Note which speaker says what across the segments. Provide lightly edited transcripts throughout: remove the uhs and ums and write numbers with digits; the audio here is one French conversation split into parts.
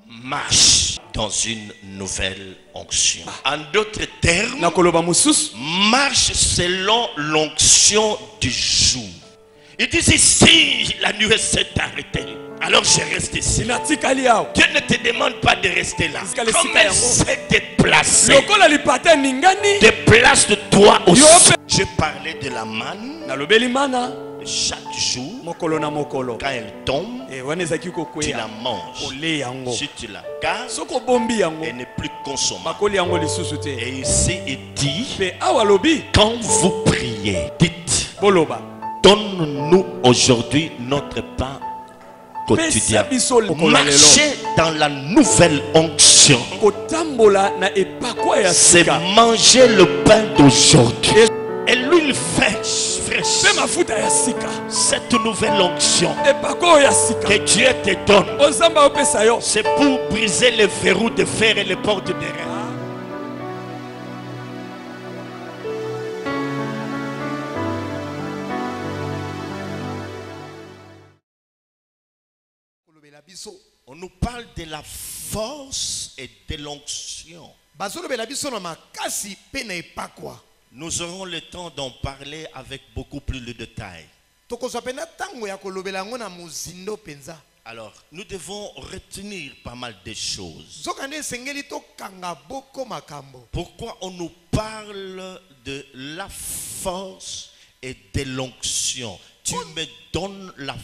Speaker 1: marche dans une nouvelle onction. En d'autres termes, marche selon l'onction du jour. Il dit ici, la nuée s'est arrêtée. Alors je reste ici. Dieu ne te demande pas de rester là. Comme elle s'est déplacée, déplace-toi aussi. Je parlais de la manne. Chaque jour, quand elle tombe, tu la manges. Si tu la casses, elle n'est plus consommable. Et ici, il dit, quand vous priez, dites, donne-nous aujourd'hui notre pain quotidien. Marcher dans la nouvelle onction, c'est manger le pain d'aujourd'hui. Et l'huile fraîche, cette nouvelle onction que Dieu te donne, c'est pour briser les verrous de fer et les portes de rein. On nous parle de la force et de l'onction. Nous aurons le temps d'en parler avec beaucoup plus de détails. Alors, nous devons retenir pas mal de choses. Pourquoi on nous parle de la force et de l'onction? Tu me donnes la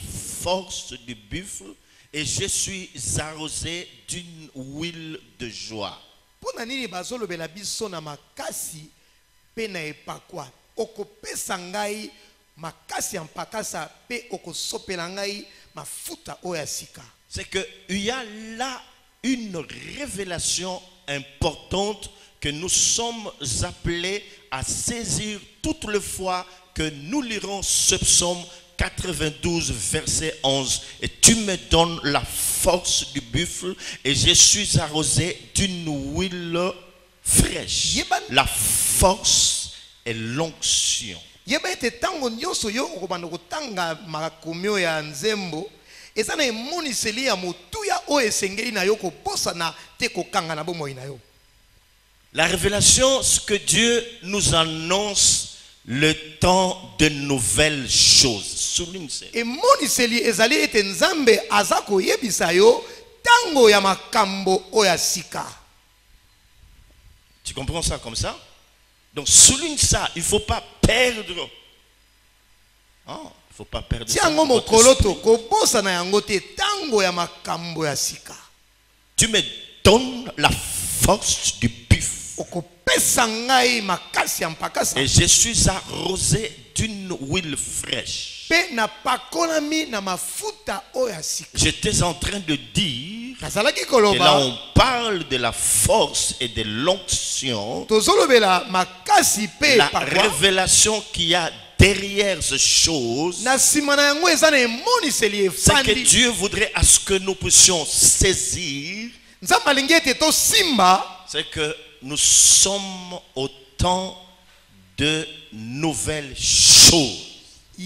Speaker 1: force du buffle et je suis arrosé d'une huile de joie. C'est qu'il y a là une révélation importante que nous sommes appelés à saisir toutes les fois que nous lirons ce psaume 92 verset 11. Et tu me donnes la force du buffle et je suis arrosé d'une huile fraîche. La force et l'onction. La révélation, ce que Dieu nous annonce, le temps de nouvelles choses. Souligne ça. Tu comprends ça comme ça? Donc souligne ça. Il ne faut pas perdre. Il ne faut pas perdre ça. Tu me donnes la force du buffle. Et je suis arrosé d'une huile fraîche. J'étais en train de dire que là on parle de la force et de l'onction. La révélation qu'il y a derrière ces choses, c'est que Dieu voudrait à ce que nous puissions saisir. C'est que nous sommes au temps de nouvelles choses. Ce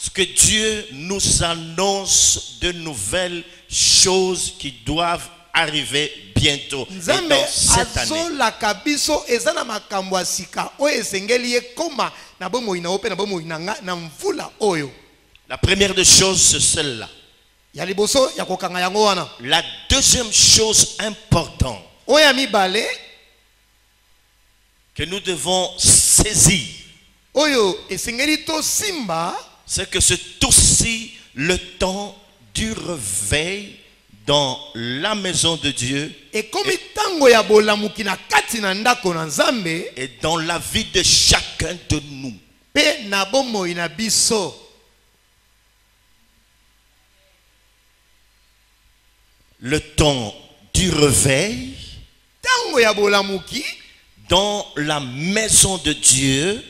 Speaker 1: que Dieu nous annonce de nouvelles choses qui doivent arriver bientôt et dans cette année. La première des choses, c'est celle-là. La deuxième chose importante que nous devons saisir, c'est que c'est aussi le temps du réveil dans la maison de Dieu et dans la vie de chacun de nous. Le temps du réveil dans la maison de Dieu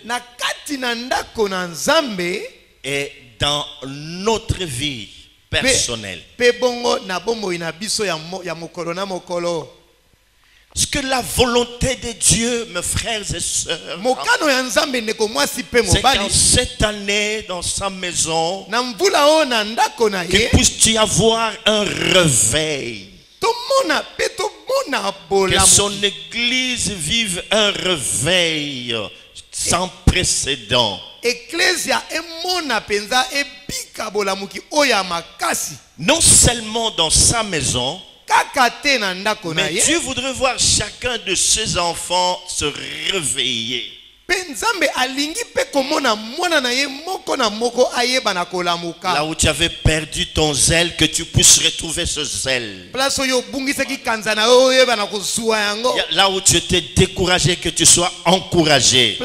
Speaker 1: et dans notre vie Parce que la volonté de Dieu, mes frères et sœurs, c'est qu'en cette année, dans sa maison, qu'il puisse y avoir un réveil. Que son église vive un réveil sans précédent. Non seulement dans sa maison, mais Dieu voudrait voir chacun de ses enfants se réveiller. Là où tu avais perdu ton zèle, que tu puisses retrouver ce zèle. Là où tu étais découragé, que tu sois encouragé.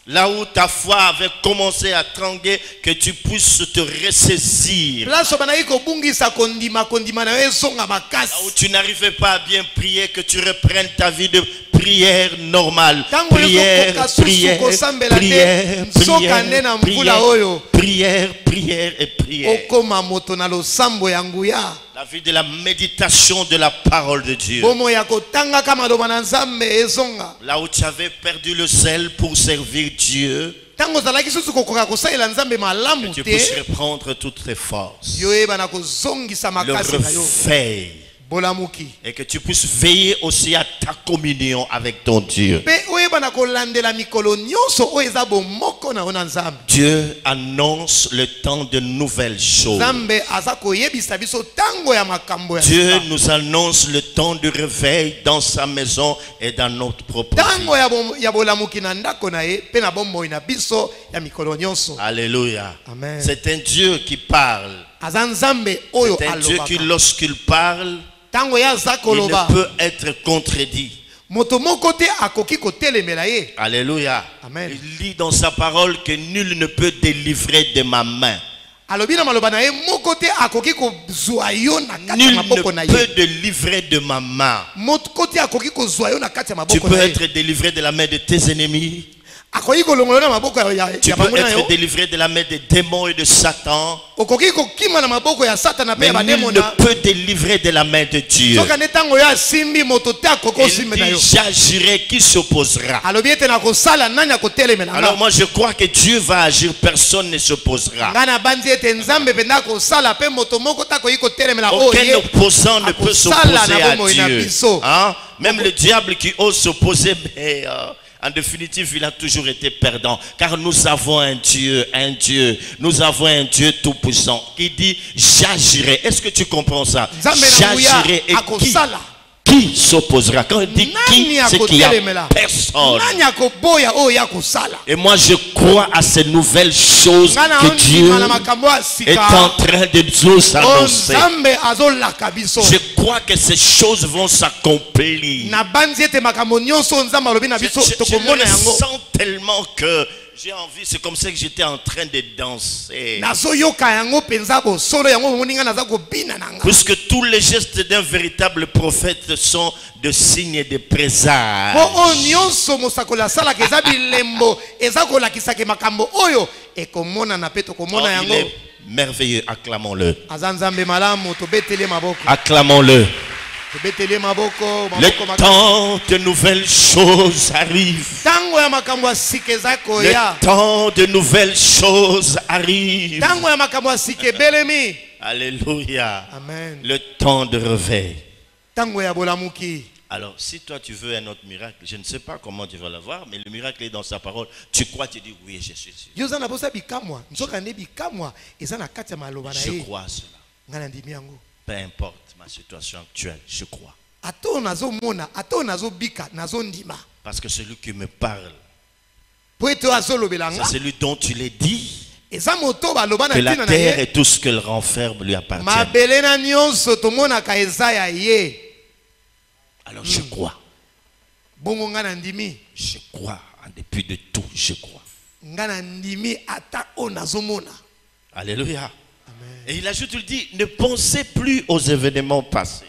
Speaker 1: Là où ta foi avait commencé à trembler, que tu puisses te ressaisir. Là où tu n'arrivais pas à bien prier, que tu reprennes ta vie de prière normale. Prière, prière, prière, prière, prière et prière. La vie de la méditation de la parole de Dieu. Là où tu avais perdu le zèle pour servir Dieu, que tu puisses reprendre toutes tes forces. Le réveil. Et que tu puisses veiller aussi à ta communion avec ton Dieu. Dieu annonce le temps de nouvelles choses. Dieu nous annonce le temps de réveil dans sa maison et dans notre propre vie. Alléluia. C'est un Dieu qui parle. C'est un Dieu qui, lorsqu'il parle, il ne peut être contredit. Alléluia. Amen. Il dit dans sa parole que nul ne peut délivrer de ma main. Nul ne peut délivrer de ma main. Tu peux être délivré de la main de tes ennemis. Tu peux être délivré de la main des démons et de Satan. Mais nul ne peut délivrer de la main de Dieu. Il dit, j'agirai, qui s'opposera? Alors moi je crois que Dieu va agir, personne ne s'opposera. Aucun opposant ne peut s'opposer à Dieu. Hein? Même le diable qui ose s'opposer, mais en définitive, il a toujours été perdant. Car nous avons un Dieu, nous avons un Dieu tout-puissant qui dit, j'agirai. Est-ce que tu comprends ça? J'agirai. Et qui s'opposera? Quand il dit qui, c'est qu'il n'y a personne. Et moi je crois à ces nouvelles choses que Dieu est en train de nous annoncer. Je crois que ces choses vont s'accomplir. Je le sens tellement que j'ai envie, c'est comme ça que j'étais en train de danser. Puisque tous les gestes d'un véritable prophète sont de signes et de présages. Il est merveilleux, acclamons-le. Acclamons-le. Le temps de nouvelles choses arrive. Le temps de nouvelles choses arrive. Alléluia. Amen. Le temps de réveil. Alors, si toi tu veux un autre miracle, je ne sais pas comment tu vas l'avoir, mais le miracle est dans sa parole. Tu crois, tu dis oui, je suis sûr. Je crois cela. Peu importe ma situation actuelle, je crois. Parce que celui qui me parle, c'est celui dont tu l'as dit, que la terre et tout ce qu'elle renferme lui appartient. Alors je crois. Je crois, en dépit de tout, je crois. Alléluia. Et il ajoute, il dit, ne pensez plus aux événements passés.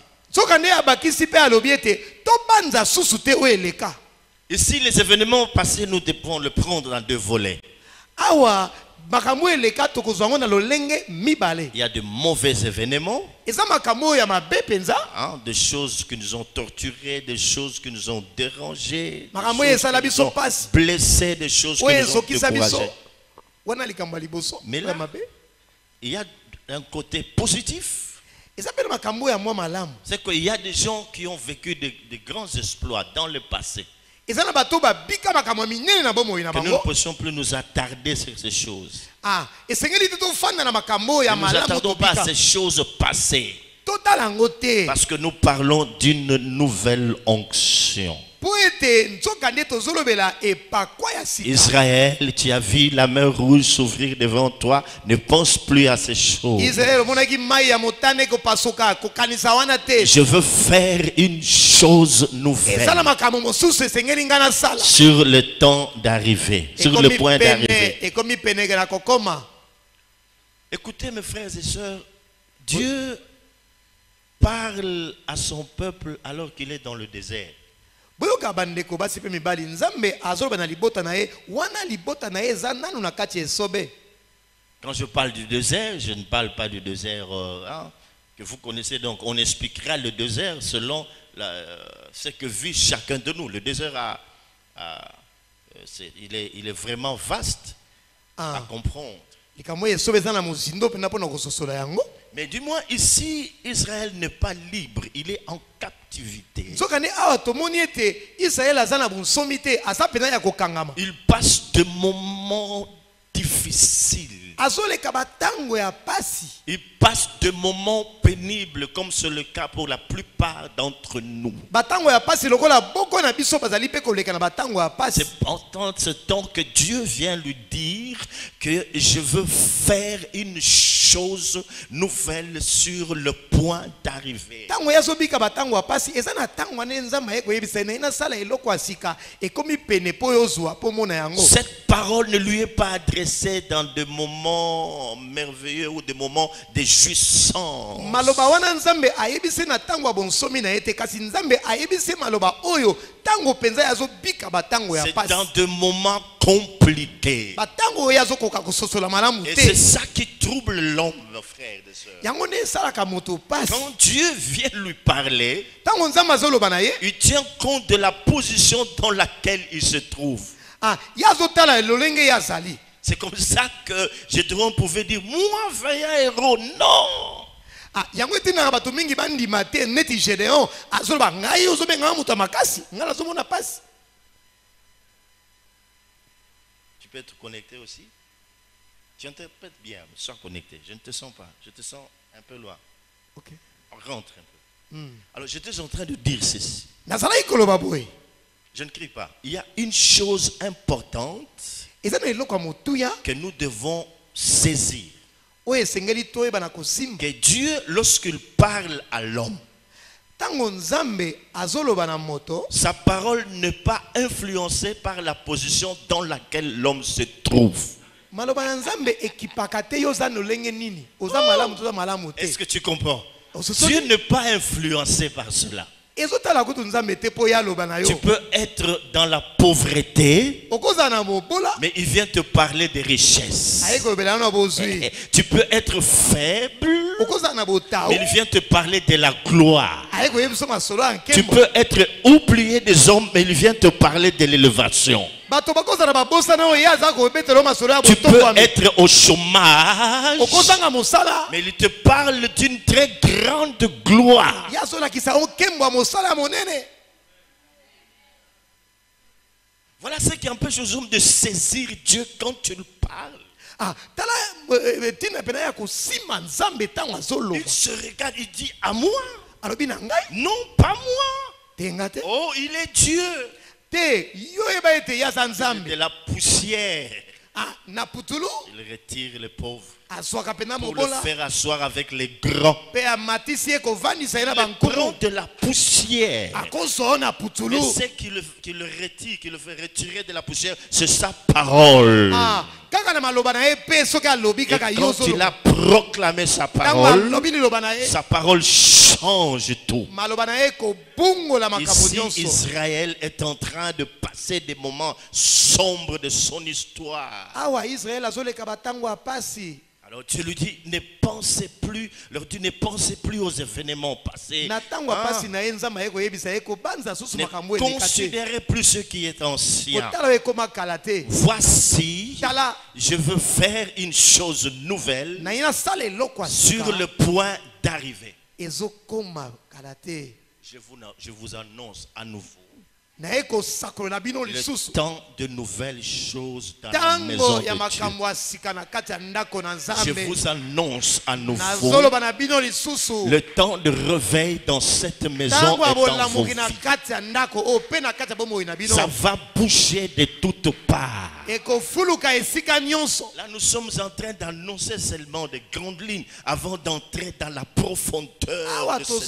Speaker 1: Ici, les événements passés, nous devons le prendre en deux volets. Il y a de mauvais événements, des choses qui nous ont torturés, des choses qui nous ont dérangés, des choses qui nous ont blessés, des choses qui nous ont découragés. Mais là, il y a un côté positif. C'est qu'il y a des gens qui ont vécu de grands exploits dans le passé. Que nous ne puissions plus nous attarder sur ces choses. Ne nous attardons pas à ces choses passées. Parce que nous parlons d'une nouvelle onction. Israël, tu as vu la mer rouge s'ouvrir devant toi. Ne pense plus à ces choses. Je veux faire une chose nouvelle sur le temps d'arriver, sur le point d'arriver. Écoutez mes frères et sœurs, Dieu parle à son peuple alors qu'il est dans le désert. Quand je parle du désert, je ne parle pas du désert que vous connaissez. Donc on expliquera le désert selon ce que vit chacun de nous. Le désert il est vraiment vaste à comprendre. Mais du moins ici, Israël n'est pas libre, il est en captivité. Il passe de moments difficiles. Il passe de moments pénibles, comme c'est le cas pour la plupart d'entre nous. C'est pendant ce temps que Dieu vient lui dire que je veux faire une chose nouvelle sur le point d'arriver. Cette parole ne lui est pas adressée dans des moments merveilleux ou des moments de jouissance. C'est dans des moments compliqués. Et c'est ça qui trouble l'homme, mes frères et sœurs. Quand Dieu vient lui parler, il tient compte de la position dans laquelle il se trouve. C'est comme ça que Gédéon pouvait dire, moi, vaillant héros, non. Tu peux être connecté aussi. Tu interprètes bien, sois connecté. Je ne te sens pas, je te sens un peu loin. Ok. On rentre un peu. Alors j'étais en train de dire ceci. Je ne crie pas. Il y a une chose importante que nous devons saisir. Que Dieu, lorsqu'il parle à l'homme, sa parole n'est pas influencée par la position dans laquelle l'homme se trouve. Est-ce que tu comprends? Dieu n'est pas influencé par cela. Tu peux être dans la pauvreté, mais il vient te parler des richesses. Tu peux être faible, mais il vient te parler de la gloire. Tu peux être oublié des hommes, mais il vient te parler de l'élévation. Tu peux être au chômage, mais il te parle d'une très grande gloire. Voilà ce qui empêche aux hommes de saisir Dieu quand tu le parles. Il se regarde, il dit à moi. Non, pas moi. Oh, il est Dieu. De la poussière. Il retire les pauvres pour le faire asseoir avec les grands. Il prend de la poussière. Mais ce qui le retire, qui le fait retirer de la poussière, c'est sa parole.
Speaker 2: quand il a proclamé sa parole change tout. Ici, Israël est en train de passer des moments sombres de son histoire. Alors tu lui dis, ne pensez plus, ne pensez plus aux événements passés. Ne considérez plus ce qui est ancien. Voici, je veux faire une chose nouvelle sur le point d'arriver. Je vous annonce à nouveau le temps de nouvelles choses dans la maison de Dieu. Je vous annonce à nouveau le temps de réveil dans cette maison et dans vos vies. Ça va bouger de toutes parts. Là, nous sommes en train d'annoncer seulement des grandes lignes avant d'entrer dans la profondeur de cette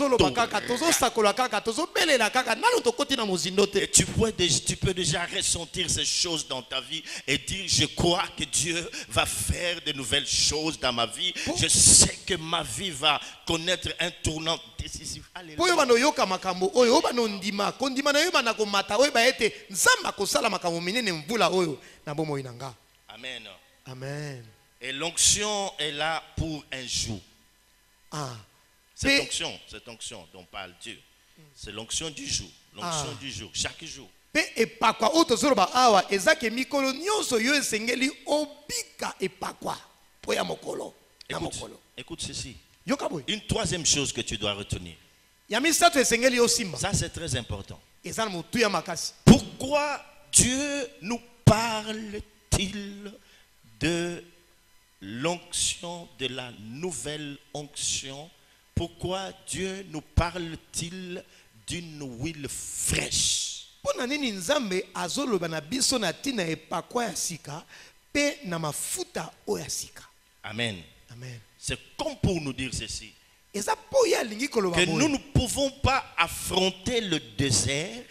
Speaker 2: et tu peux déjà ressentir ces choses dans ta vie et dire, je crois que Dieu va faire de nouvelles choses dans ma vie. Je sais que ma vie va connaître un tournant décisif. Alléluia. Amen.
Speaker 3: Amen.
Speaker 2: Et l'onction est là pour un jour. Cette onction dont parle Dieu, c'est l'onction du jour. L'onction du jour, chaque jour. Écoute ceci. Une troisième chose que tu dois retenir. Ça, c'est très important. Pourquoi Dieu nous parle-t-il de l'onction, de la nouvelle onction? Pourquoi Dieu nous parle-t-il d'une huile fraîche? Amen.
Speaker 3: Amen.
Speaker 2: C'est comme pour nous dire ceci, que nous ne pouvons pas affronter le désert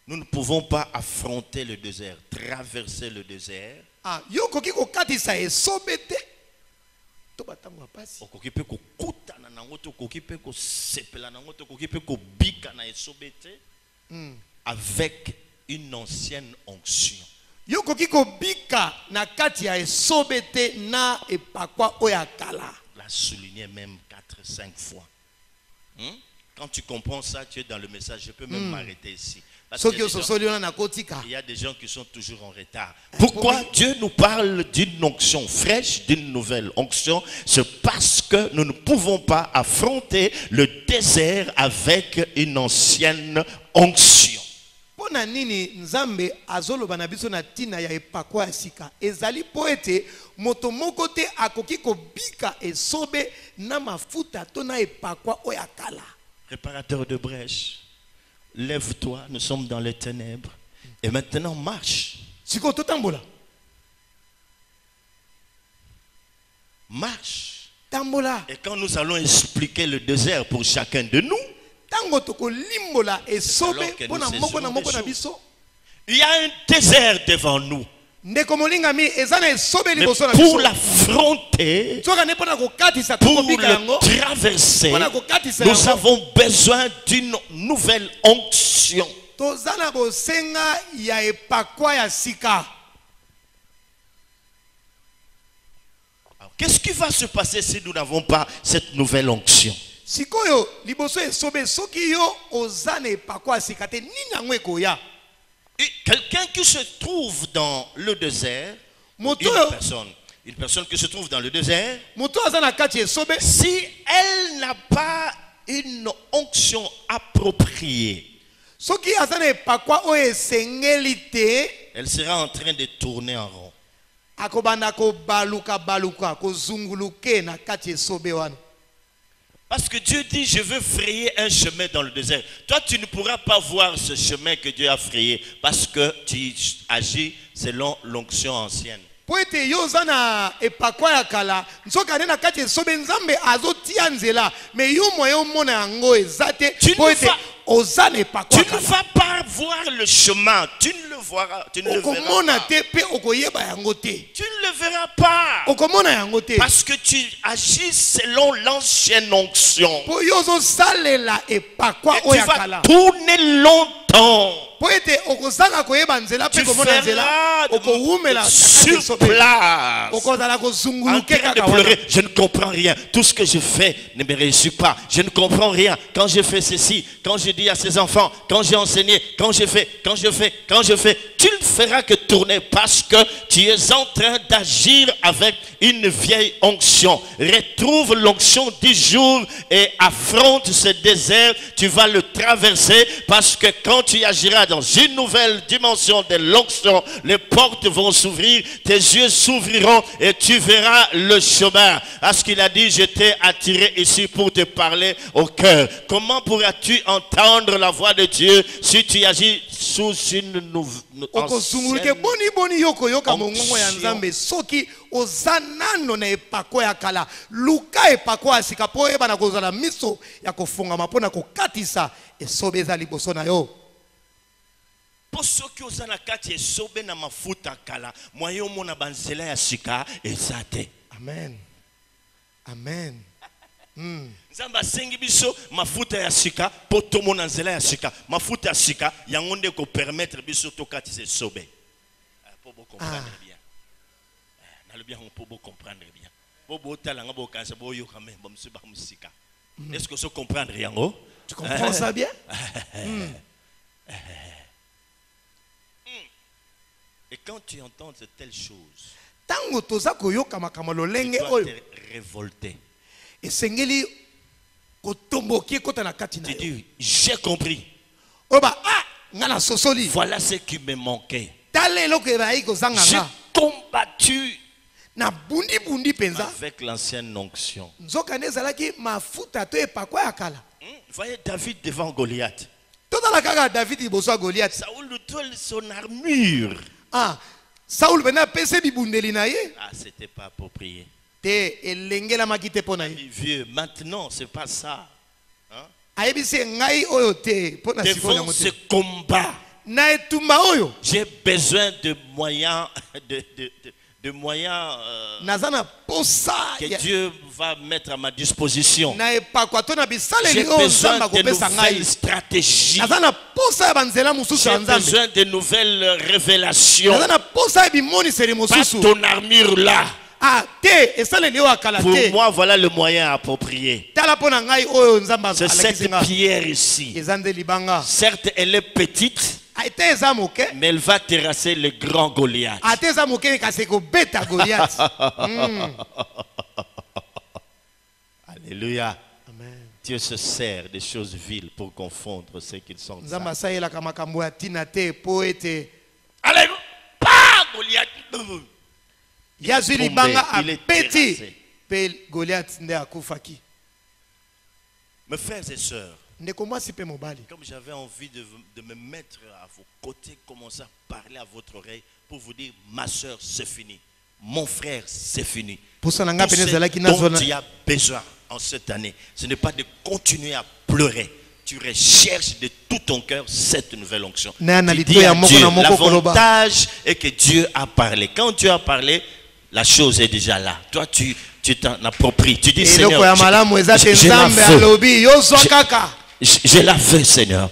Speaker 2: nous ne pouvons pas affronter le désert, traverser le désert avec une ancienne onction. Il l'a souligné même 4-5 fois. Quand tu comprends ça, tu es dans le message. Je peux même m'arrêter ici. Parce il y a des gens qui sont toujours en retard. Pourquoi Dieu nous parle d'une onction fraîche, d'une nouvelle onction? C'est parce que nous ne pouvons pas affronter le désert avec une ancienne onction. Réparateur de brèche, lève-toi, nous sommes dans les ténèbres. Et maintenant marche. Marche. Et quand nous allons expliquer le désert pour chacun de nous, il y a un désert devant nous. Mais pour l'affronter, pour le traverser, nous avons besoin d'une nouvelle onction. Qu'est-ce qui va se passer si nous n'avons pas cette nouvelle onction? Quelqu'un qui se trouve dans le désert, une personne qui se trouve dans le désert, si elle n'a pas une onction appropriée, elle sera en train de tourner en rond. Parce que Dieu dit, je veux frayer un chemin dans le désert. Toi, tu ne pourras pas voir ce chemin que Dieu a frayé parce que tu agis selon l'onction ancienne. Tu Tu ne vas pas voir le chemin. Tu ne le verras. Tu ne le verras pas. Parce que tu agis selon l'ancienne onction. Et tu vas tourner longtemps. Tu feras sur place en train de pleurer. Je ne comprends rien. Tout ce que je fais ne me réussit pas. Je ne comprends rien. Quand je fais ceci, quand je dis à ses enfants, quand j'ai enseigné, quand je fais, tu ne feras que tourner parce que tu es en train d'agir avec une vieille onction. Retrouve l'onction du jour et affronte ce désert. Tu vas le traverser parce que quand tu agiras dans une nouvelle dimension de l'onction, les portes vont s'ouvrir, tes yeux s'ouvriront et tu verras le chemin. Parce qu'il a dit, je t'ai attiré ici pour te parler au cœur. Comment pourras-tu entendre la voix de Dieu si tu agis sous une nouvelle onction? Pour ceux qui osent na kati esobe na mafuta kala moyo mona banzela ya sika ezate.
Speaker 1: Amen. Amen.
Speaker 2: Nzamba sengi biso mafuta ya sika poto mona nzela ya sika mafuta ya sika yango nde ko permettre biso to kati esobe. Pour vous comprendre bien. Na le bien pour vous comprendre bien. Pour vous talanga bo kansa bo yo quand même bo mse ba musika. Est-ce que vous comprenez yango?
Speaker 1: Tu comprends ça bien?
Speaker 2: Et quand tu entends de telles choses,
Speaker 1: tu dois
Speaker 2: te révolter.
Speaker 1: Tu
Speaker 2: dis, j'ai compris. Voilà ce qui me manquait. J'ai combattu avec l'ancienne onction. Voyez David devant Goliath. Saoul toile son armure.
Speaker 1: Saoul
Speaker 2: c'était pas approprié.
Speaker 1: Vieux,
Speaker 2: maintenant c'est pas ça.
Speaker 1: Devant
Speaker 2: ce combat, j'ai besoin de moyens de moyens que Dieu va mettre à ma disposition. J'ai besoin de nouvelles stratégies. J'ai besoin de nouvelles révélations. Pas ton armure là. Pour moi, voilà le moyen approprié. C'est cette pierre ici. Certes, elle est petite, mais elle va terrasser le grand Goliath. Alléluia.
Speaker 1: Amen.
Speaker 2: Dieu se sert des choses viles pour confondre ceux qui sont
Speaker 1: Alléluia.
Speaker 2: Pas Goliath.
Speaker 1: Il est terrassé.
Speaker 2: Mes frères et sœurs,
Speaker 1: Comme
Speaker 2: j'avais envie de me mettre à vos côtés, commencer à parler à votre oreille pour vous dire, ma soeur, c'est fini. Mon frère, c'est fini. Tout ce dont tu as besoin en cette année, ce n'est pas de continuer à pleurer. Tu recherches de tout ton cœur cette nouvelle onction. Tu dis à Dieu, l'avantage est que Dieu a parlé. Quand Dieu a parlé, la chose est déjà là. Toi, tu t'en appropries. Tu dis, Seigneur, je la veux, Seigneur.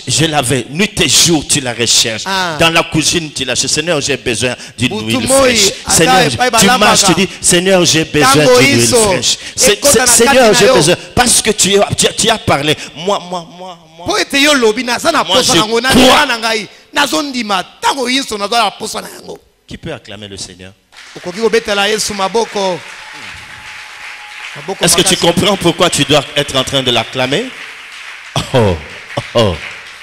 Speaker 2: Je la veux. Nuit et jour, tu la recherches. Dans la cuisine, tu la cherches. Seigneur, j'ai besoin d'une huile fraîche. Seigneur, tu marches, tu dis, Seigneur, j'ai besoin d'une huile fraîche. Seigneur, j'ai besoin. Parce que tu as parlé. Moi, qui peut acclamer le Seigneur? Est-ce que tu comprends pourquoi tu dois être en train de l'acclamer?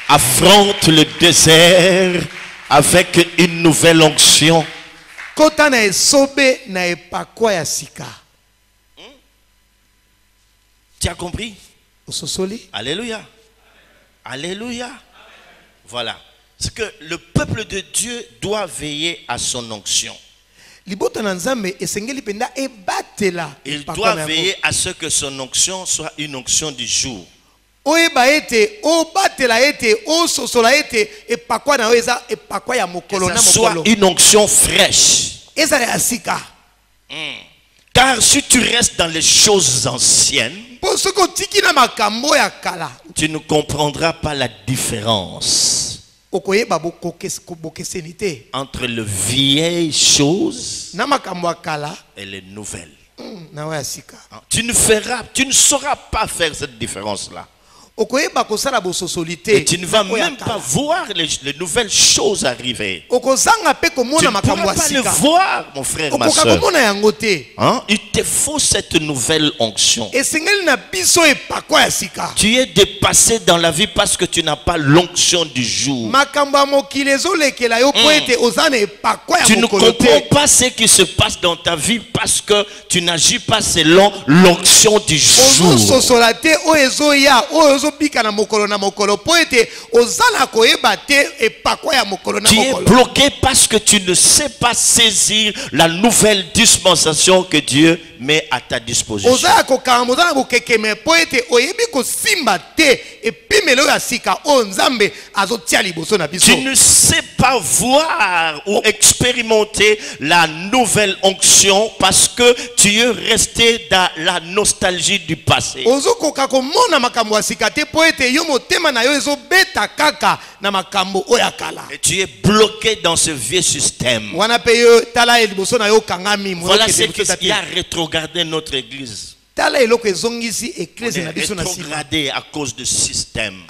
Speaker 2: Affronte le désert avec une nouvelle onction. Tu as compris? Alléluia. Alléluia. Voilà. C'est que le peuple de Dieu doit veiller à son onction. Il doit veiller à ce que son onction soit une onction du jour.
Speaker 3: oyeba ete obatela ete ososola ete epakwa na eza epakwa ya mokolo na
Speaker 2: mokolo. Que ça soit une onction fraîche.
Speaker 3: Eza ya sika.
Speaker 2: Car si tu restes dans les choses anciennes, tu ne comprendras pas la différence entre les vieilles choses et les nouvelles. Tu ne sauras pas faire cette différence-là. Et tu ne vas même pas voir les nouvelles choses arriver. Tu ne pourras pas les voir, mon frère, ma soeur. Hein? Il te faut cette nouvelle onction. Tu es dépassé dans la vie parce que tu n'as pas l'onction du jour. Tu ne comprends pas ce qui se passe dans ta vie parce que tu n'agis pas selon l'onction du jour. Tu es bloqué parce que tu ne sais pas saisir la nouvelle dispensation que Dieu met à ta disposition. Tu ne sais pas voir ou expérimenter la nouvelle onction parce que tu es resté dans la nostalgie du passé. Et tu es bloqué dans ce vieux système. Voilà ce qui a rétrogradé notre église. On est rétrogradé à cause de système.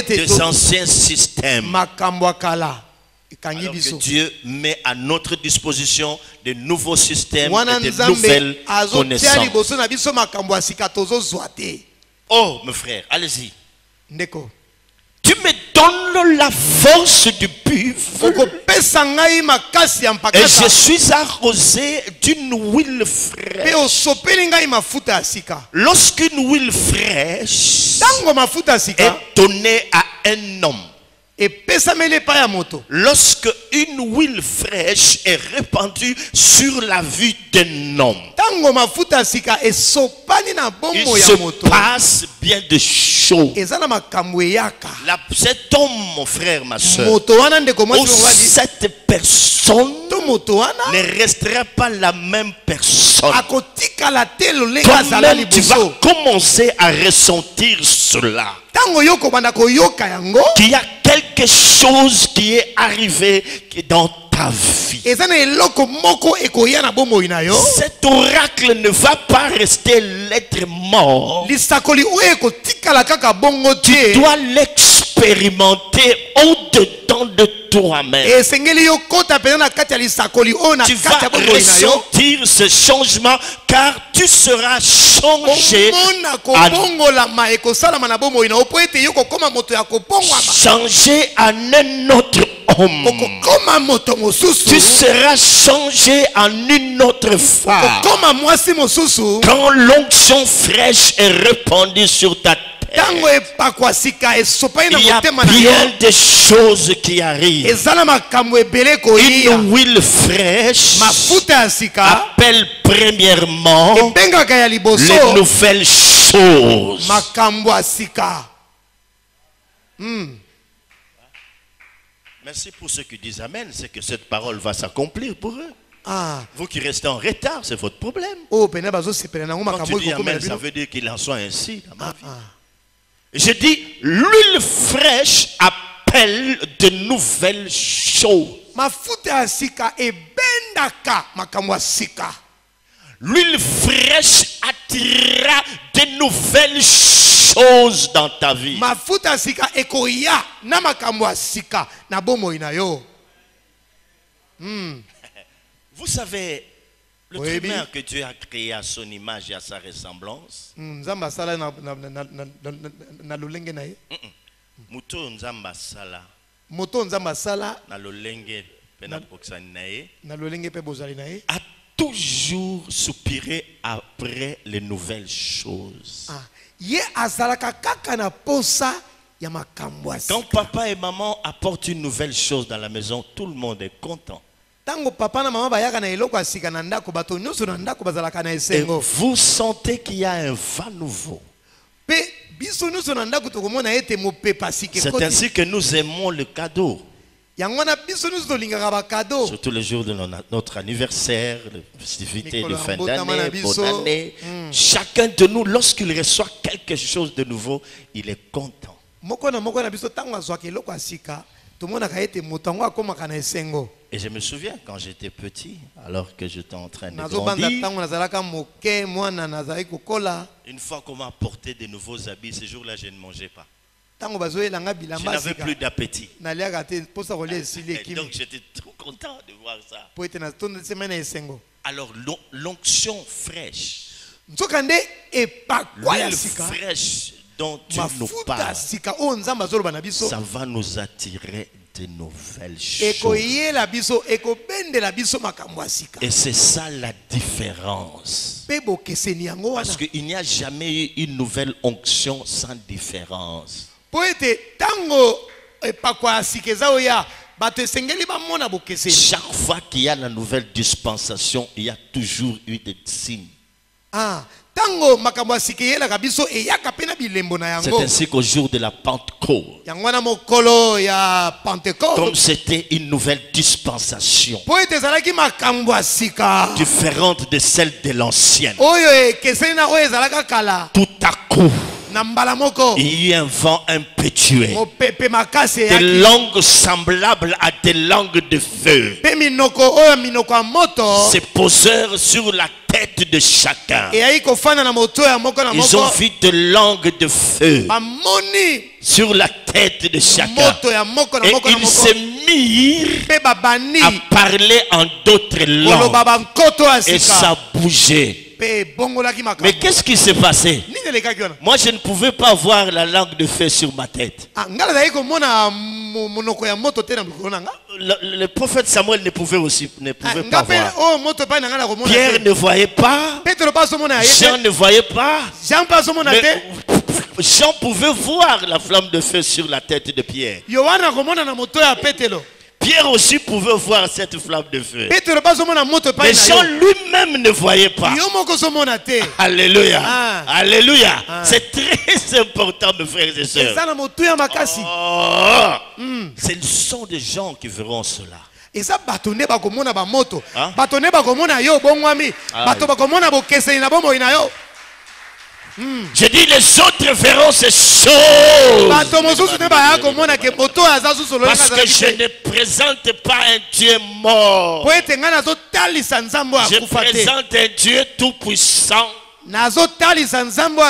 Speaker 2: Des anciens systèmes. Alors que Dieu met à notre disposition de nouveaux systèmes et de nouvelles connaissances. Oh, mes frères, allez-y. Tu me donnes la force du buffle et je suis arrosé d'une huile fraîche. Lorsqu'une huile fraîche est donnée à un homme, lorsque une huile fraîche est répandue sur la vie d'un homme, il se passe bien de choses. Cet homme, mon frère, ma soeur, ou cette personne ne restera pas la même personne. Toi-même, tu vas commencer à ressentir cela. Qu'il y a quelque chose qui est arrivé dans ta vie. Cet oracle ne va pas rester l'être mort. Tu dois l'expérimenter au-dedans de toi-même. Tu vas ressentir ce changement car tu seras changé en un autre homme. Tu seras changé en une autre femme quand l'onction fraîche est répandue sur ta tête. Il y a bien des choses qui arrivent. Une huile fraîche appelle premièrement les nouvelles choses. Merci pour ceux qui disent Amen. C'est que cette parole va s'accomplir pour eux. Vous qui restez en retard, c'est votre problème. Quand tu dis Amen, ça veut dire qu'il en soit ainsi dans ma vie. Je dis, l'huile fraîche appelle de nouvelles choses. L'huile fraîche attirera de nouvelles choses dans ta vie. Vous savez, le humain que Dieu a créé à son image et à sa ressemblance. Muto nzamba sala. A toujours soupiré après les nouvelles choses. Quand papa et maman apportent une nouvelle chose dans la maison, tout le monde est content. Et vous sentez qu'il y a un vent nouveau. C'est ainsi que nous aimons le cadeau. Surtout le jour de notre anniversaire, les festivités de fin d'année, bonne année. Chacun de nous, lorsqu'il reçoit quelque chose de nouveau, il est content. Et je me souviens quand j'étais petit, alors que j'étais en train de grandir, une fois qu'on m'a apporté de nouveaux habits, ce jour-là, je ne mangeais pas. Je n'avais plus d'appétit. Donc j'étais trop content de voir ça. Alors l'onction fraîche, l'huile fraîche dont tu nous parles, ça va nous attirer de nouvelles choses. Et c'est ça la différence. Parce qu'il n'y a jamais eu une nouvelle onction sans différence. Chaque fois qu'il y a la nouvelle dispensation, il y a toujours eu des signes. C'est ainsi qu'au jour de la Pentecôte, comme c'était une nouvelle dispensation différente de celle de l'ancienne, tout à coup il y a un vent impétueux, des langues semblables à des langues de feu se posèrent sur la tête de chacun. Ils ont vu des langues de feu sur la tête de chacun. Et ils se mirent à parler en d'autres langues. Et ça bougeait. Mais qu'est-ce qui s'est passé? Moi, je ne pouvais pas voir la langue de feu sur ma tête. Le prophète Samuel ne pouvait pas voir. Pierre ne voyait pas. Jean ne voyait pas. Mais Jean pouvait voir la flamme de feu sur la tête de Pierre. Pierre aussi pouvait voir cette flamme de feu. Mais Jean lui-même ne voyait pas. Alléluia. Alléluia. C'est très important, mes frères et sœurs. C'est le son des gens qui verront cela. Je dis les autres verront ces choses. Parce que je ne présente pas un Dieu mort. Je présente un Dieu tout puissant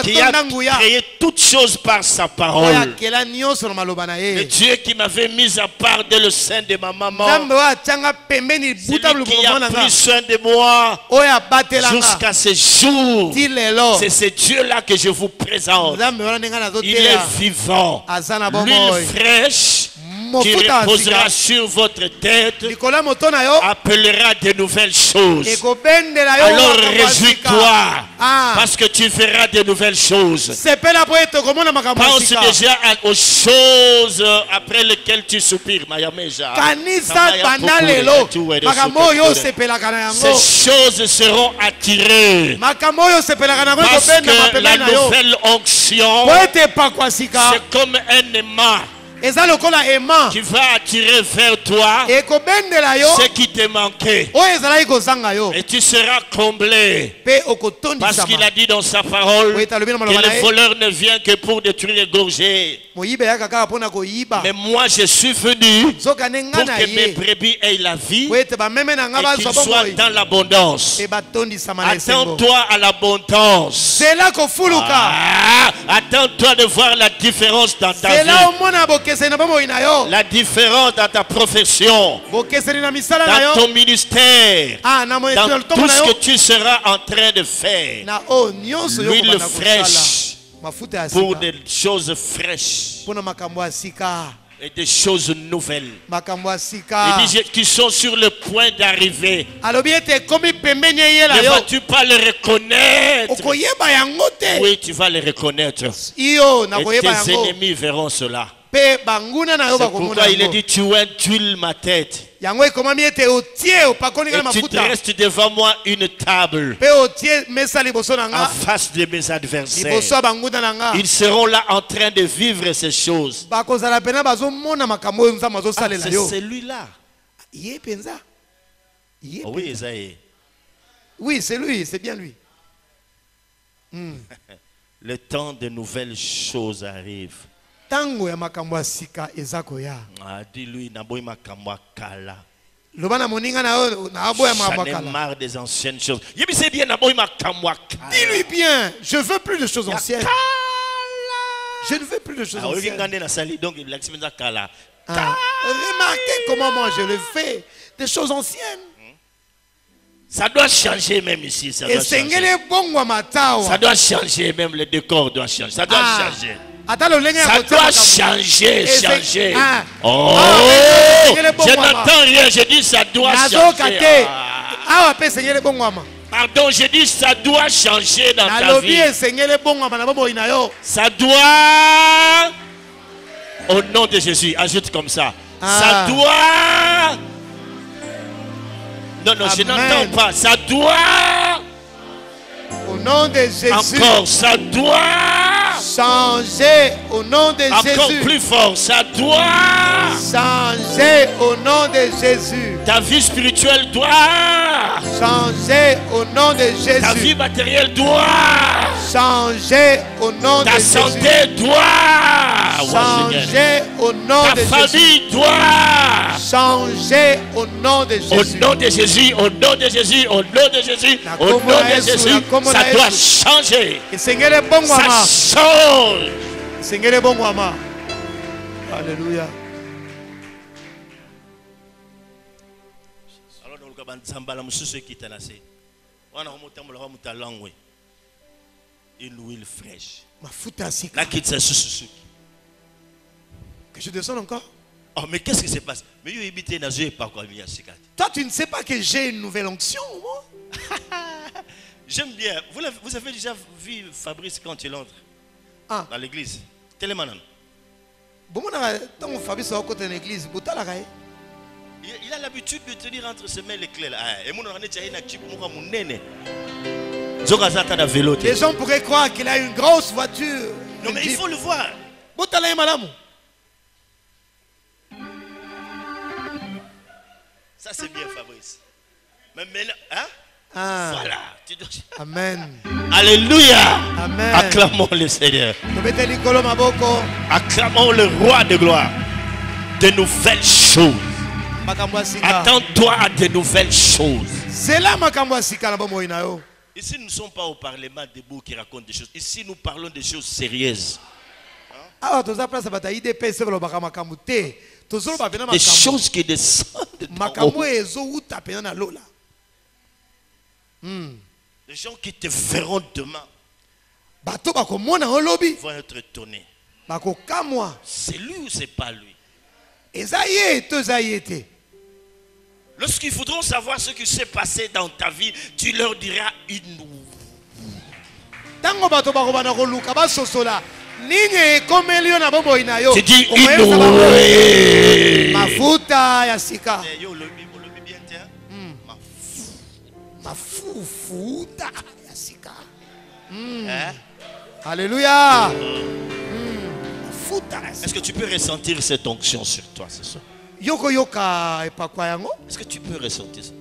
Speaker 2: qui a créé toutes choses par sa parole. Le Dieu qui m'avait mis à part dès le sein de ma maman. Celui qui a pris soin de moi jusqu'à ce jour. C'est ce Dieu-là que je vous présente. Il est vivant. L'huile fraîche qui reposera sur votre tête appellera de nouvelles choses. Alors réjouis-toi parce que tu feras de nouvelles choses. Pense déjà aux choses après lesquelles tu soupires. Ces choses seront attirées parce que la nouvelle onction, c'est comme un aimant qui va attirer vers toi ce qui te manquait. Et tu seras comblé. Parce qu'il a dit dans sa parole que le voleur ne vient que pour détruire et égorger. Mais moi je suis venu pour que mes brebis aient la vie et qu'ils soient dans l'abondance. Attends-toi à l'abondance. Attends-toi de voir la différence dans ta vie. La différence dans ta profession, dans ton ministère, dans tout ce que tu seras en train de faire. L'huile fraîche pour des choses fraîches et des choses nouvelles. Il dit qui sont sur le point d'arriver. Ne vas-tu pas les reconnaître? Oui, tu vas les reconnaître. Et tes ennemis verront cela. C'est pourquoi il a dit tu tuiles ma tête. Et tu restes devant moi une table en face de mes adversaires. Ils seront là en train de vivre ces choses. C'est celui-là. Oh oui, Esaïe.
Speaker 3: Oui, c'est lui, c'est bien lui.
Speaker 2: Le temps de nouvelles choses arrive.
Speaker 3: Tango ya makambo sika ezakoya.
Speaker 2: Dis-lui naboy makambo kala.
Speaker 3: Lobana moninga na aboya makambo kala.
Speaker 2: J'en ai marre des anciennes choses. Yebise bien naboy makambo kala.
Speaker 3: Dis-lui bien, je veux plus de choses anciennes. Je ne veux plus de choses anciennes.
Speaker 2: Donc il explique kala.
Speaker 3: Remarquez comment moi je le fais, des choses anciennes.
Speaker 2: Ça doit changer même ici. Ça doit changer. Ça doit changer, même le décor doit changer. Ça doit changer. Ça doit changer, changer. Oh, je n'entends rien. Je dis ça doit changer. Pardon, je dis ça doit changer dans ta vie. Ça doit, au nom de Jésus, ajoute comme ça. Ça doit. Non, non, je n'entends pas. Ça doit.
Speaker 3: Au nom de Jésus.
Speaker 2: Encore, ça doit.
Speaker 3: Changer au nom de Jésus.
Speaker 2: Encore plus fort, ça doit.
Speaker 3: Changer au nom de Jésus.
Speaker 2: Ta vie spirituelle doit.
Speaker 3: Changer au nom de Jésus.
Speaker 2: Ta vie matérielle doit.
Speaker 3: Changer au nom de Jésus.
Speaker 2: Ta santé doit.
Speaker 3: Changer au nom de Jésus.
Speaker 2: Ta famille doit.
Speaker 3: Changer au nom de Jésus.
Speaker 2: Au nom de Jésus, au nom de Jésus, au nom de Jésus, au nom de Jésus. Ça doit changer. Ça change.
Speaker 3: Alléluia.
Speaker 2: Alors nous avons une huile fraîche. La quitte ça sous.
Speaker 3: Que je descende encore.
Speaker 2: Oh mais qu'est-ce qui se passe? Mais
Speaker 3: toi tu ne sais pas que j'ai une nouvelle onction, moi.
Speaker 2: J'aime bien. Vous avez déjà vu Fabrice quand il entre dans l'église? Télémanan. Il a l'habitude de tenir entre ses mains les clés.
Speaker 3: Les gens pourraient croire qu'il a une grosse voiture.
Speaker 2: Non mais il faut le voir. Ça c'est bien Fabrice. Mais maintenant, voilà.
Speaker 3: Amen.
Speaker 2: Alléluia.
Speaker 3: Amen.
Speaker 2: Acclamons le Seigneur. Acclamons le roi de gloire. De nouvelles choses. Attends-toi à de nouvelles choses. Ici nous ne sommes pas au parlement debout qui raconte des choses. Ici nous parlons des choses sérieuses. Des choses qui descendent d'en haut. Les gens qui te verront demain vont être étonnés. C'est lui ou c'est pas lui? Lorsqu'ils voudront savoir ce qui s'est passé dans ta vie, tu leur diras une. Tu dis une.
Speaker 3: Mafuta ya sika. Mafuta ya sika. Alléluia.
Speaker 2: Est-ce que tu peux ressentir cette onction sur toi ce soir? Est-ce que tu peux ressentir ça?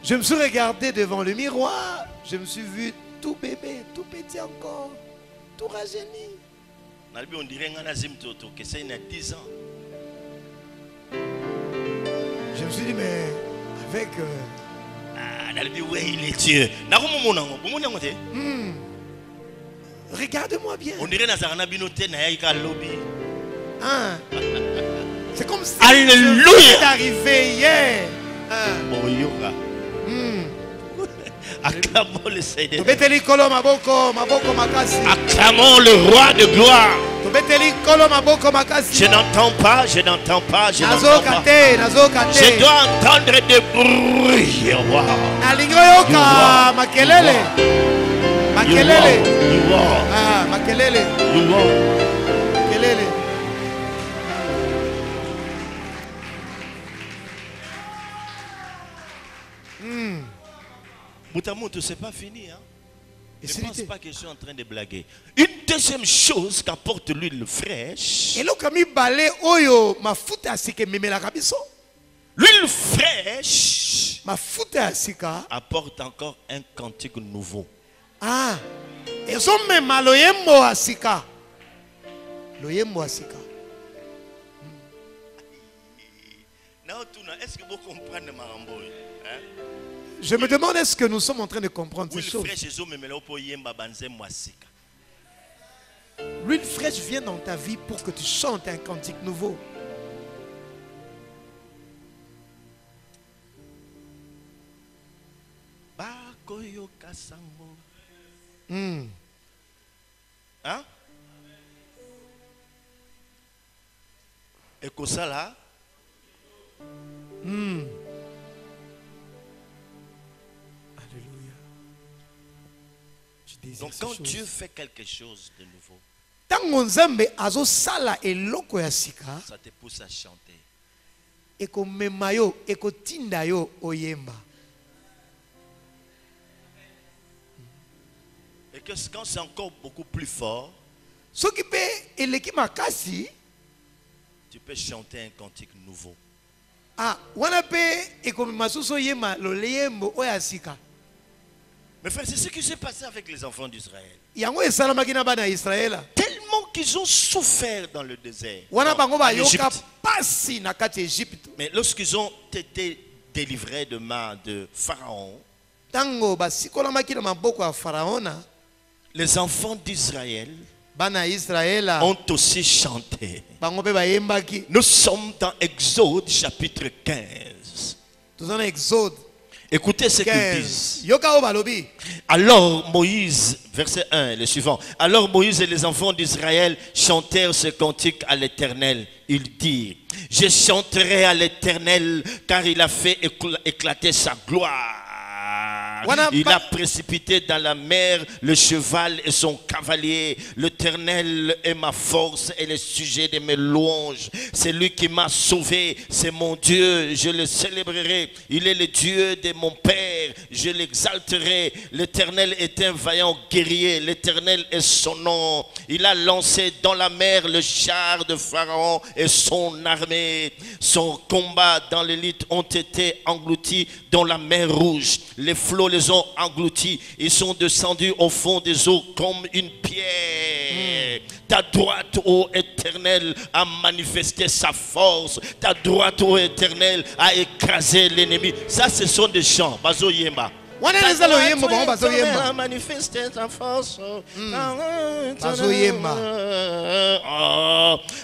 Speaker 3: Je me suis regardé devant le miroir. Je me suis vu tout bébé, tout petit encore, tout rajeuni.
Speaker 2: On dirait que c'est 10 ans.
Speaker 3: Je me suis dit, mais avec...
Speaker 2: Oui, il est Dieu.
Speaker 3: Regarde-moi bien.
Speaker 2: On dirait que
Speaker 3: c'est comme si
Speaker 2: Alléluia.
Speaker 3: c'est arrivé hier.
Speaker 2: Acclamons le Seigneur.
Speaker 3: Acclamons
Speaker 2: le roi de gloire.
Speaker 3: Je
Speaker 2: n'entends pas, je n'entends pas, je n'entends pas. Je dois entendre des bruits. Moutamout, c'est pas fini, hein? Je ne pense pas que je suis en train de blaguer. Une deuxième chose qu'apporte l'huile fraîche. L'huile fraîche apporte encore un cantique nouveau.
Speaker 3: Ah, est-ce
Speaker 2: que vous comprenez ma rambo?
Speaker 3: Je me demande, est-ce que nous sommes en train de comprendre ces choses? L'huile fraîche vient dans ta vie pour que tu chantes un cantique nouveau.
Speaker 2: Hein? Et ça là? Donc quand Dieu fait quelque chose de nouveau, ça te pousse à chanter. Et que quand c'est encore beaucoup plus fort, tu peux chanter un cantique nouveau. Mais frère, c'est ce qui s'est passé avec les enfants d'Israël. Tellement qu'ils ont souffert dans le désert. Mais lorsqu'ils ont été délivrés de main de Pharaon, les enfants d'Israël ont aussi chanté. Nous sommes dans Exode chapitre 15. Écoutez ce qu'ils disent. Alors Moïse, verset 1, le suivant. Alors Moïse et les enfants d'Israël chantèrent ce cantique à l'Éternel. Il dit: je chanterai à l'Éternel car il a fait éclater sa gloire. Il a précipité dans la mer le cheval et son cavalier. L'Éternel est ma force et le sujet de mes louanges. C'est lui qui m'a sauvé. C'est mon Dieu. Je le célébrerai. Il est le Dieu de mon Père. Je l'exalterai. L'Éternel est un vaillant guerrier. L'Éternel est son nom. Il a lancé dans la mer le char de Pharaon et son armée. Son combat dans l'élite ont été engloutis dans la mer Rouge. Les flots les ont engloutis. Ils sont descendus au fond des eaux comme une pierre. Ta droite, ô Éternel, a manifesté sa force. Ta droite, ô Éternel, a écrasé l'ennemi. Ça, ce sont des chants. Bazo Yemba. Manifester ta force.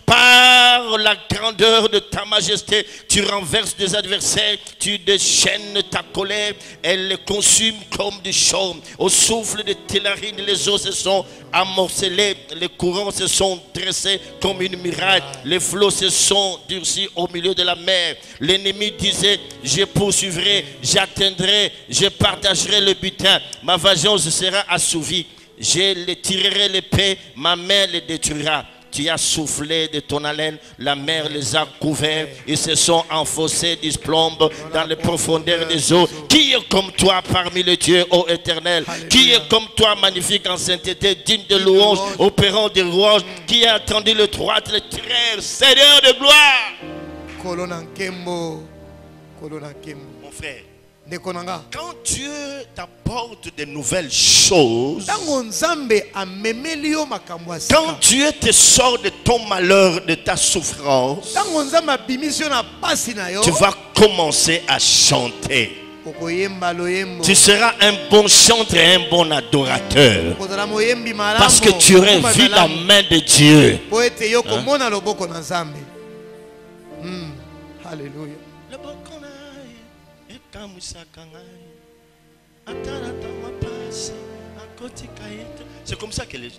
Speaker 2: Par la grandeur de ta majesté, tu renverses des adversaires, tu déchaînes ta colère, elle les consume comme du chaume. Au souffle de tes narines, les eaux se sont amorcelés, les courants se sont dressés comme une muraille, les flots se sont durcis au milieu de la mer. L'ennemi disait: je poursuivrai, j'atteindrai, je partagerai le butin, ma vengeance sera assouvie, je les tirerai l'épée, ma main les détruira. Tu as soufflé de ton haleine, la mer les a couverts, ils se sont enfoncés, displombent dans les profondeurs des eaux. Qui est comme toi parmi les dieux, ô Éternel? Qui est comme toi, magnifique en sainteté, digne de louange, opérant des louanges? Qui a attendu le droit, le traire, Seigneur de gloire? Mon frère, quand Dieu t'apporte de nouvelles choses, quand Dieu te sort de ton malheur, de ta souffrance, tu vas commencer à chanter. Tu seras un bon chanteur et un bon adorateur, parce que tu aurais vu la main de Dieu. Alléluia. C'est comme ça que les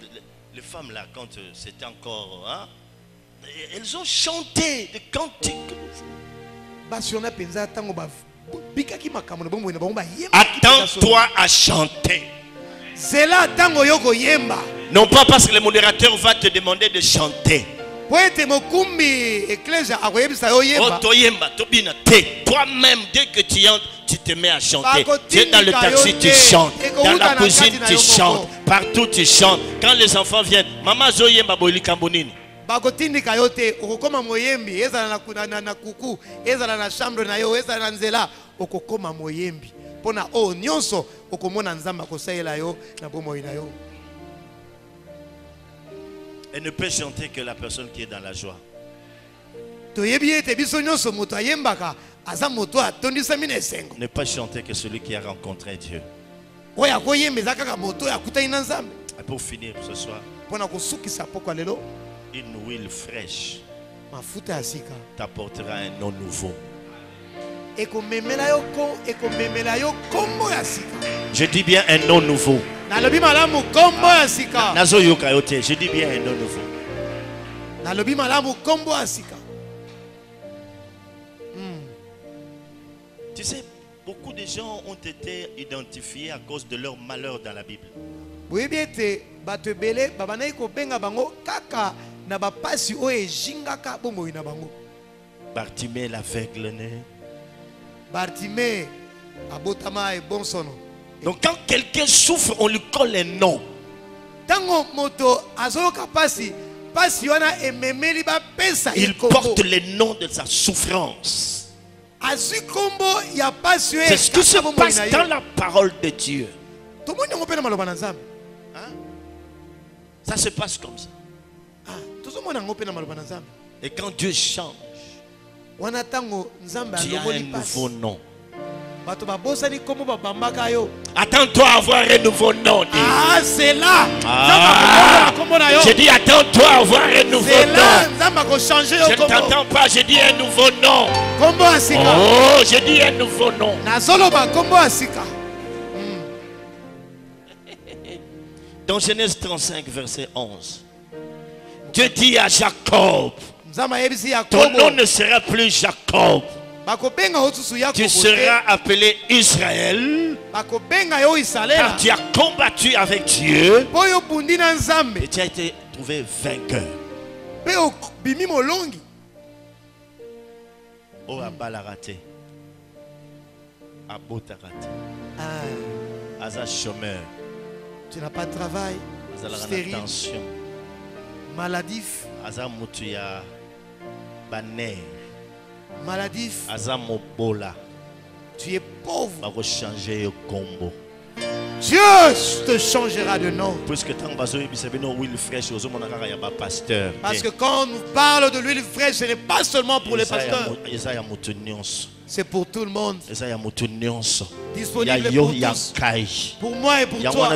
Speaker 2: femmes là, quand c'était encore, hein, elles ont chanté des cantiques. Attends-toi à chanter. Non pas parce que le modérateur va te demander de chanter. Toi-même, dès que tu entres, tu te mets à chanter. Tu es dans le taxi, tu chantes. Dans la cuisine, tu chantes. Partout, tu chantes. Quand les enfants viennent, maman zoyemba boili kambonini.
Speaker 3: Bakotindika yote okokoma moyembi ezala na kuku ezala na chambre na yo ezala na nzela okokoma moyembi pona o nyonso okomona nzamba kosaela yo na bomoi na yo.
Speaker 2: Elle ne peut chanter que la personne qui est dans la joie. Ne pas chanter que celui qui a rencontré Dieu. Et pour finir ce soir, une huile fraîche t'apportera un nom nouveau. Je dis bien un nom nouveau. Je dis bien un nom nouveau. Tu sais, beaucoup de gens ont été identifiés à cause de leur malheur dans la Bible. Bartimée l'aveugle-né.
Speaker 3: Bartimée abotama et bon son.
Speaker 2: Donc quand quelqu'un souffre, on lui colle un nom. Il porte le nom de sa souffrance. C'est ce qui se passe dans la parole de Dieu. Hein? Ça se passe comme ça. Et quand Dieu change, tu as un nouveau nom. Attends-toi à avoir un nouveau nom.
Speaker 3: Ah, c'est là.
Speaker 2: J'ai dit attends-toi à avoir un nouveau nom. Je ne t'entends pas, j'ai dit un nouveau nom. Oh, j'ai dit un nouveau nom. Dans Genèse 35, verset 11, Dieu dit à Jacob, ton nom ne sera plus Jacob. Tu seras appelé Israël, car tu as combattu avec Dieu et tu as été trouvé vainqueur. Oh, abalarate, abotarate, aza chômeur,
Speaker 3: tu n'as pas de travail, stérile, maladif,
Speaker 2: aza mutuya baner,
Speaker 3: maladif,
Speaker 2: tu
Speaker 3: es pauvre.
Speaker 2: Dieu
Speaker 3: te changera de nom.
Speaker 2: Parce que
Speaker 3: quand on nous parle de l'huile fraîche, ce n'est pas seulement pour les pasteurs. C'est pour tout le monde. Disponible pour tous. Pour moi et pour toi.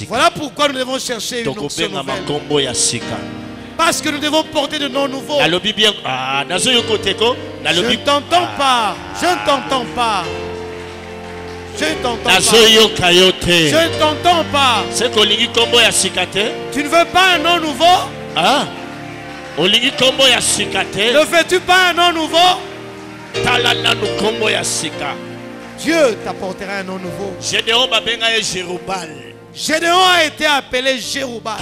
Speaker 3: Voilà pourquoi nous devons chercher une onction nouvelle. Parce que nous devons porter de noms nouveaux. Je ne t'entends pas. Je ne t'entends pas. Je ne t'entends pas. Je ne t'entends pas. Tu ne veux pas un nom nouveau? Ne veux-tu pas un nom nouveau? Dieu t'apportera un nom nouveau. Gédéon a été appelé Jérubal.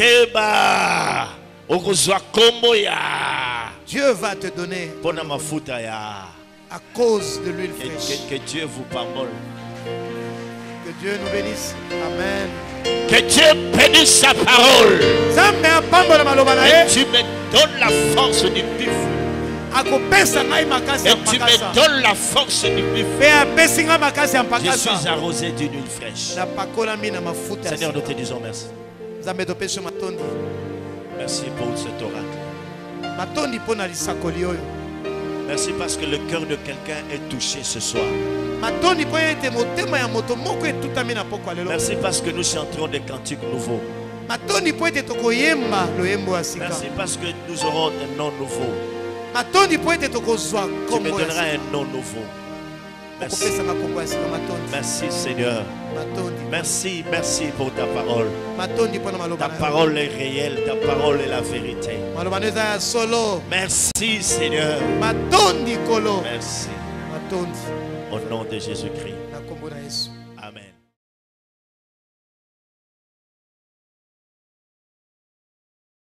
Speaker 3: Dieu va te donner à cause de l'huile fraîche.
Speaker 2: Que Dieu vous parole.
Speaker 3: Que Dieu nous bénisse. Amen.
Speaker 2: Que Dieu bénisse sa parole. Et tu me donnes la force du buffle. Et tu me donnes la force du buffle. Je suis arrosé d'une huile fraîche. Seigneur, nous te disons merci. Merci pour cet oracle. Merci parce que le cœur de quelqu'un est touché ce soir. Merci parce que nous chanterons des cantiques nouveaux. Merci parce que nous aurons un nom nouveau. Tu me donneras un nom nouveau. Merci Seigneur. Merci, merci pour ta parole. Ta parole est réelle, ta parole est la vérité. Merci Seigneur. Merci. Au nom de Jésus-Christ. Amen.